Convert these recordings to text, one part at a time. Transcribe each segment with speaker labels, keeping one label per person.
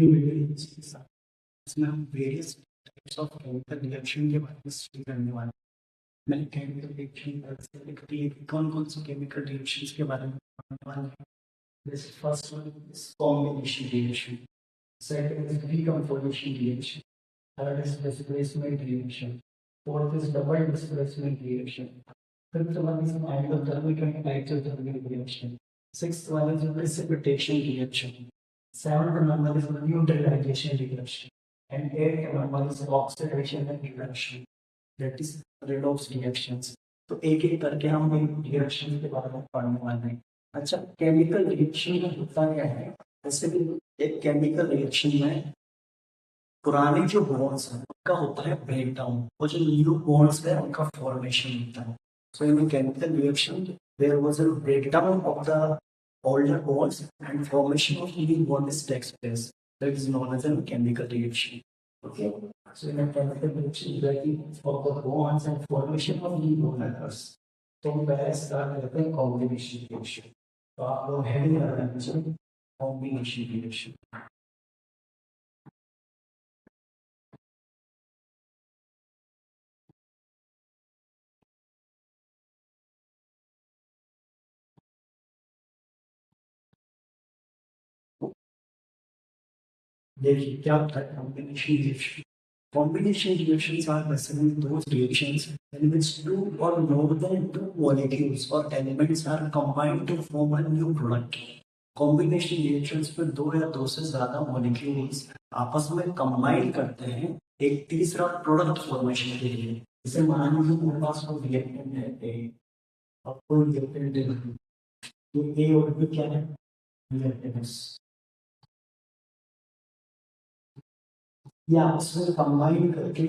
Speaker 1: इसमें हम various types of chemical reaction के बारे में स्टडी करने वाले हैं। मैंने केमिकल रिएक्शन कौन कौन से केमिकल रिएक्शंस के बारे में पढ़ने वाले हैं। This first one is combination reaction. Second is decomposition reaction. Third is displacement reaction. Fourth is double displacement reaction. Fifth one is endothermic and exothermic reaction. Sixth one is precipitation reaction. Seventh number is neutralization reaction. And eighth number is oxidation and reduction. That is redox reactions. तो एक एक करके हम इन reaction के बारे में पढ़ने वाले हैं। अच्छा, केमिकल रिएक्शन में होता क्या है? जैसे कि एक केमिकल रिएक्शन में पुराने जो बॉन्ड्स हैं उनका होता है ब्रेक डाउन, वो जो न्यू बॉन्ड्स है उनका फॉर्मेशन होता है। So in chemical reaction there was a breakdown of the older bonds and formation of new bonds takes place. That is known as a chemical reaction. Okay. So in a chemical reaction, breaking of the bonds and formation of new bonds. तो पहले start करते हैं combination reaction. तो आप लोग heading लगाएंगे combination reaction. देखिए क्या होता है combination reaction. Combination reactions are basically those reactions in which two or more than two molecules or elements are combined to form a new product. Combination reactions में दो या दो से ज्यादा molecules आपस में combine करते हैं एक तीसरा product formation के लिए। जैसे मान लीजिए मेरे पास कोई reactant है A और कोई reactant है B, तो A और B क्या है? Reactants। या उसमें कंबाइन करके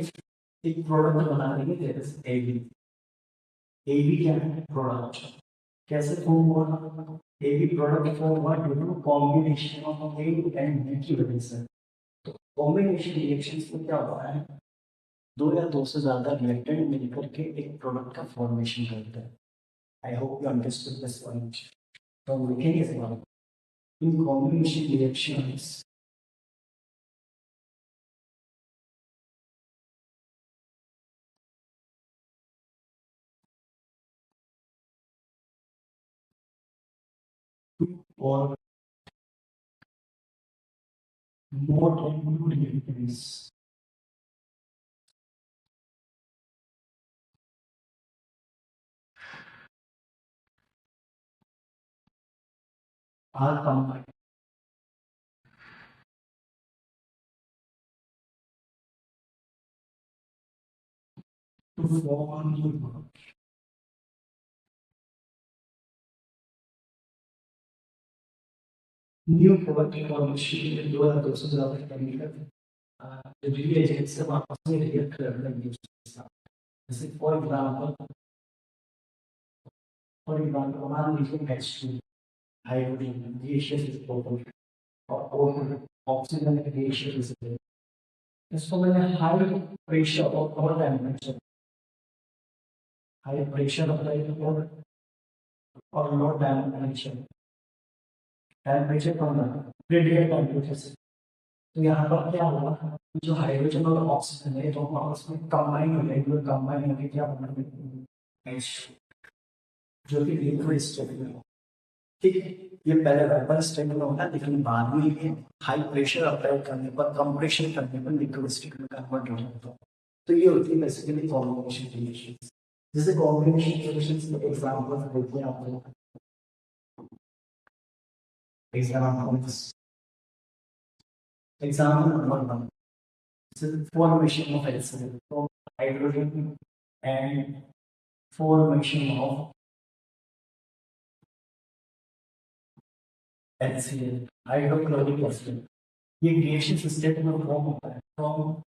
Speaker 1: एक प्रोडक्ट बना देंगे जैसे एबी। एबी क्या है? प्रोडक्ट। कैसे फॉर्म हुआ? एबी प्रोडक्ट फॉर्म हुआ due to combination of A and B की वजह से। तो कॉम्बिनेशन रिएक्शंस में क्या होता है? दो या दो से ज्यादा रिएक्टेंट मिलकर के एक प्रोडक्ट का फॉर्मेशन करते हैं। I hope you understood this point. तो हम लिखेंगे इस बारे में इन कॉम्बिनेशन रिएक्शंस और more than two reactants are combined to form a new product. New product formation में दो या दो से ज्यादा केमिकल रिएजेंट से आपस में रिएक्ट करने लगे उसके साथ। जैसे फॉर एग्जांपल मान लीजिए H2 हाइड्रोजन गैसियस इजोटोप और ऑक्सीजन गैसियस इजोटोप। इसको मैंने हाई प्रेशर और टेम्परेचर हाई प्रेशर और लो टेम्परेचर टेम्परेचर कम है क्रिटिकल टेम्परेचर से। तो यहाँ पर क्या होगा? जो हाइड्रोजन और ऑक्सीजन है तो आपस में कंबाइन हो जाएंगे और कंबाइन होकर क्या बनेंगे? H, जो कि लिक्विड स्टेट में हो। ठीक है, ये पहले वेपर स्टेट में होगा लेकिन बाद में ये हाई प्रेशर अप्लाई करने पर कंप्रेशन करने पर लिक्विड स्टेट में कन्वर्ट हो जाता है। तो ये होती है बेसिकली कॉम्बिनेशन रिएक्शन। जैसे कॉम्बिनेशन रिएक्शंस में एग्जांपल देखते हैं आप लोग। Example number one. This is formation of HCl from hydrogen and formation of HCl, hydrochloric acid. ये gaseous state में form होता है from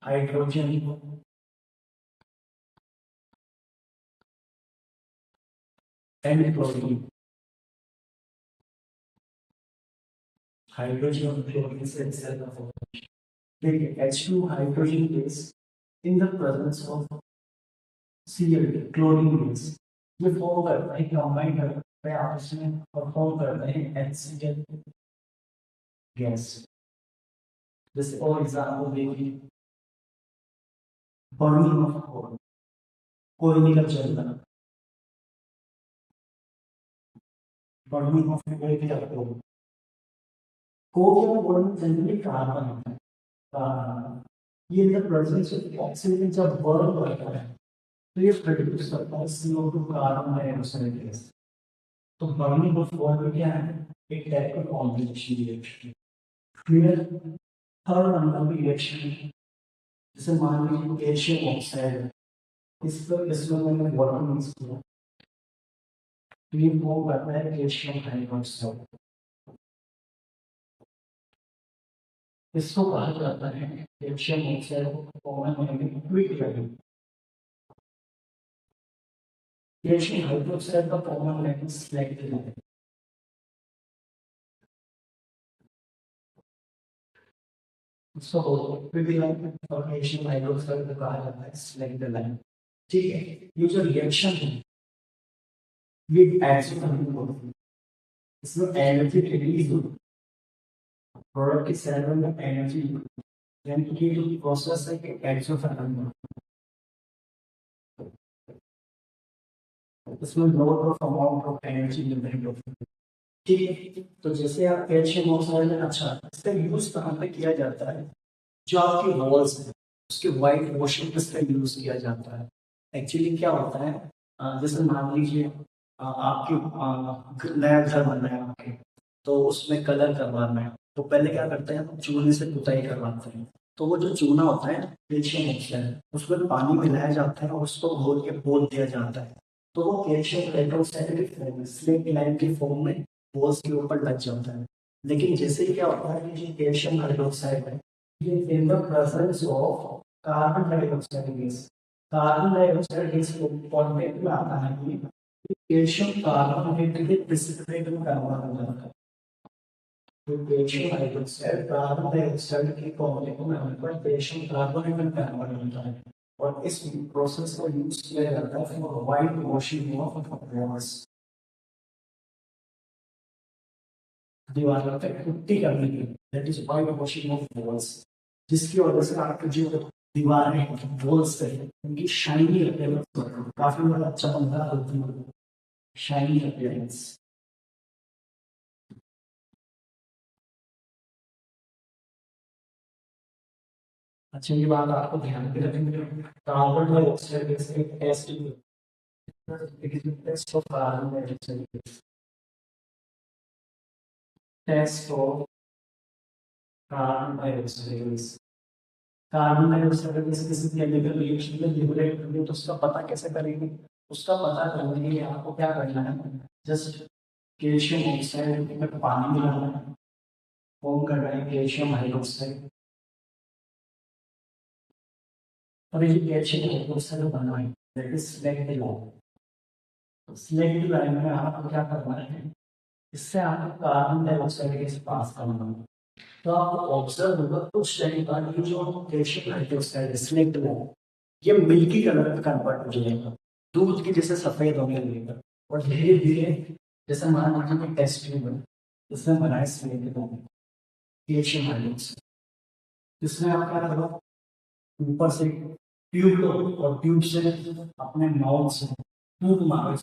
Speaker 1: hydrogen and chlorine. Hydrogen और chlorine से HCl का formation. देखिए H2 hydrogen base in the presence of Cl chlorine base ये form करता है combine करता है आपस में और form करता है HCl गैस। जैसे फॉर एग्जाम्पल देखिए बर्निंग ऑफ कोल, कोयले का जलना, बर्निंग ऑफ कोल, कोक या बर्निंग जनरली कार्बन होता है, कार्बन ये in the presence of oxygen जब बर्न करता है तो ये प्रोड्यूस करता है CO2 कार्बन डाइऑक्साइड गैस। तो बर्निंग ऑफ कोल क्या है, एक टाइप का कॉम्बिनेशन रिएक्शन। फिर थर्ड नंबर की रिएक्शन, जैसे मान लीजिए कैल्शियम ऑक्साइड, इसमें मैंने वाटर मिक्स किया तो ये फॉर्म करता है कैल्शियम हाइड्रोक्साइड। इसको कहा जाता है कैल्शियम ऑक्साइड को फॉर्म होने में क्विक वैल्यू। कैल्शियम हाइड्रोक्साइड का फॉर्म होने में स्लाइटली है। इसको क्विक लाइन और कैल्शियम हाइड्रोक्साइड को कहा जाता है स्लाइटली लाइन। ठीक है, ये जो रिएक्शन है ये एक्सोथर्मिक होती है, इसमें एनर्जी रिलीज होती है, प्रोडक्ट के सेल में एनर्जी, यानी कि ये जो प्रोसेस है कि एक्सोथर्मिक, इसमें load of amount of energy limit होती है। ठीक है, तो जैसे आप कैल्शियम ऑक्साइड, अच्छा इसका यूज कहाँ पे किया जाता है, जो आपकी वॉल्स है उसके वाइट वॉशिंग इसका यूज किया जाता है। एक्चुअली क्या होता है, जैसे मान लीजिए आपकी नया घर बन रहा है आपके, तो उसमें कलर करवाना है तो पहले क्या करते हैं, चूने से पुताई करवाते हैं। तो वो जो चूना होता है कैल्शियम ऑक्साइड, उसमें पानी मिलाया जाता है और उसको घोल के पोत दिया जाता है। तो वो कैल्शियम हाइड्रोक्साइड की फॉर्म में, स्लेट लाइन की फॉर्म में वॉल्स के ऊपर लग जाता है। लेकिन जैसे क्या होता है कि जो कैल्शियम हाइड्रोक्साइड है, ये in the presence of carbon dioxide gas, carbon dioxide gas को कांटेक्ट में आता है कि कैल्शियम कार्बोनेट के प्रेसिपिटेट में कन्वर्ट हो जाता है। तो कैल्शियम हाइड्रोक्साइड कार्बन डाइऑक्साइड के कांटेक्ट में आने पर कैल्शियम कार्बोनेट में कन्वर्ट होता है और इस प्रोसेस को यूज किया जाता है for white washing of walls, दीवारों पे पुट्टी करने के लिए, that is white washing of walls, जिसकी वजह से आपकी जो दीवारें वॉल्स है उनकी शाइनी अपीयरेंस काफी ज्यादा चमकदार होती है, शाइनी अपीयरेंस। अच्छा ये बात आपको ध्यान में रखेंगे, कार्बन डाइऑक्साइड गैस एक test, it is a test of carbon dioxide gas, test of carbon dioxide gas. Carbon dioxide gas किसी केमिकल रिएक्शन में लिबरेट करेंगे तो उसका पता कैसे करेंगे, उसका पता करने के लिए आपको क्या करना है, जस्ट कैल्शियम ऑक्साइड में पानी मिलाना है, फॉर्म करना है कैल्शियम हाइड्रोक्साइड, और ये कैल्शियम हाइड्रोक्साइड बनना है, that is selected line. Selected line में आपको क्या करना है, इससे आपको कार्बन डाइऑक्साइड गैस पास करना है। तो आपको ऑब्जर्व होगा कुछ टाइम बाद ये जो कैल्शियम हाइड्रोक्साइड है सिलेक्टेड है, ये मिल्की कलर में कन्वर्ट हो जाएगा, दूध की जैसे सफेद होने लगेगा, और धीरे धीरे जैसे मान लीजिए टेस्ट ट्यूब है, इसमें बनाए सिलेक्टेड कैल्शियम हाइड्रोक्साइड, जिसमें आप क्या करो, ऊपर से ट्यूब लो और ट्यूब से अपने माउथ से ट्यूब मारो,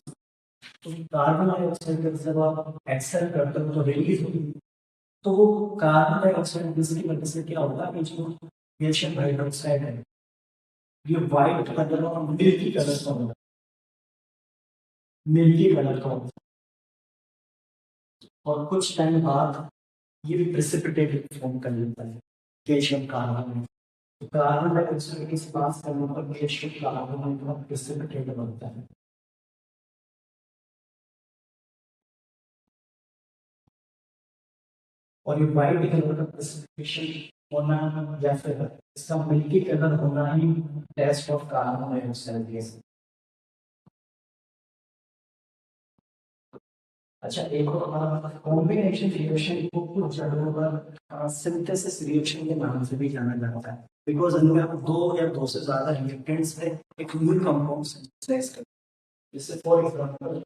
Speaker 1: तो कार्बन डाइऑक्साइड का जब आप एक्सेल करते हो तो रिलीज होगी, तो वो कार्बन डाइऑक्साइड गैस की वजह से क्या होगा कि जो कैल्शियम हाइड्रोक्साइड है ये व्हाइट कलर और मिल्की कलर का होगा, मिल्की कलर का होगा, और कुछ टाइम बाद ये प्रेसिपिटेट फॉर्म कर लेता है कैल्शियम कार्बोनेट। तो कार्बन डाइऑक्साइड के पास करने पर कैल्शियम कार्बोनेट का प्रेसिपिटेट बनता है। और ये व्हाइट कलर का प्रेसिपिटेशन होना या फिर इसका मिल्की कलर होना ही test of carbon dioxide gas. अच्छा एक और कॉम्बिनेशन रिएक्शन को कुछ जगहों पर सिंथेसिस रिएक्शन के नाम से भी जाना जाता है, बिकॉज इनमें आप दो या दो से ज्यादा रिएक्टेंट्स में एक न्यू कंपाउंड सिंथेसाइज करते हैं। जैसे फॉर एग्जांपल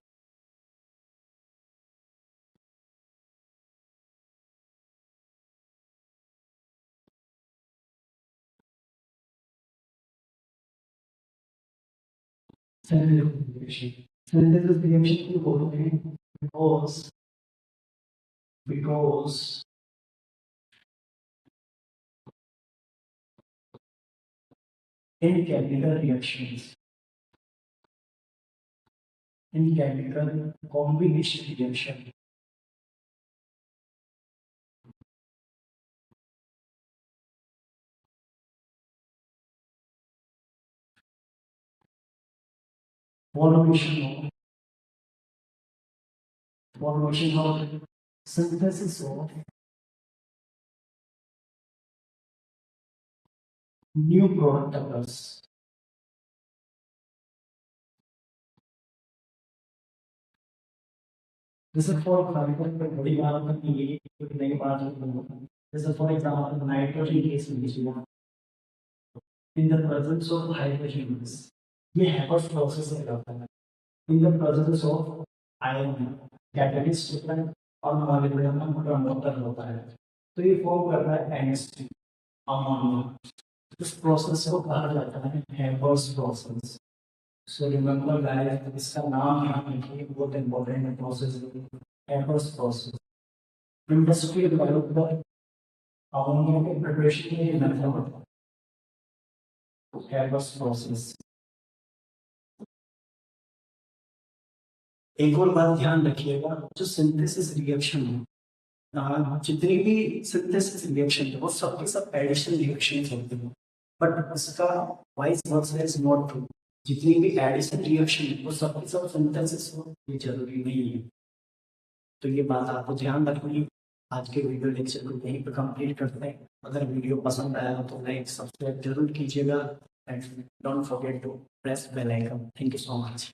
Speaker 1: synthesis reaction क्यों बोलते हैं? because in chemical reactions, in chemical combination reaction, formation of synthesis of new product occurs. This is for example, बड़ी बात नहीं है, कोई नई बात नहीं. This is for example, nitrogen gas release in the presence of hydrogen gas. ये Haber's process से होता है. In the presence of ion, catalyst और molecular promoter होता है. तो ये फॉर्म करता है NH3 अमोनिया. इस प्रोसेस को कहा जाता है Haber's process. So remember guys, इसका नाम यहाँ लिखिए, बहुत important है process. Haber's process. Industry developed the ammonia के preparation के लिए method होता है. Haber's process. एक और बात ध्यान रखिएगा, जो सिंथेसिस रिएक्शन है, जितनी भी सिंथेसिस रिएक्शन है वो सबके सब एडिशन रिएक्शन होते हैं, बट उसका vice versa is not true. जितनी भी एडिशन रिएक्शन है वो सबके सब सिंथेसिस हो, ये जरूरी नहीं है. तो ये बात आपको ध्यान रखनी है. आज के वीडियो लेक्चर को यहीं पर कंप्लीट करते हैं. अगर वीडियो पसंद आया तो लाइक सब्सक्राइब जरूर कीजिएगा and don't forget to press bell icon. Thank you so much.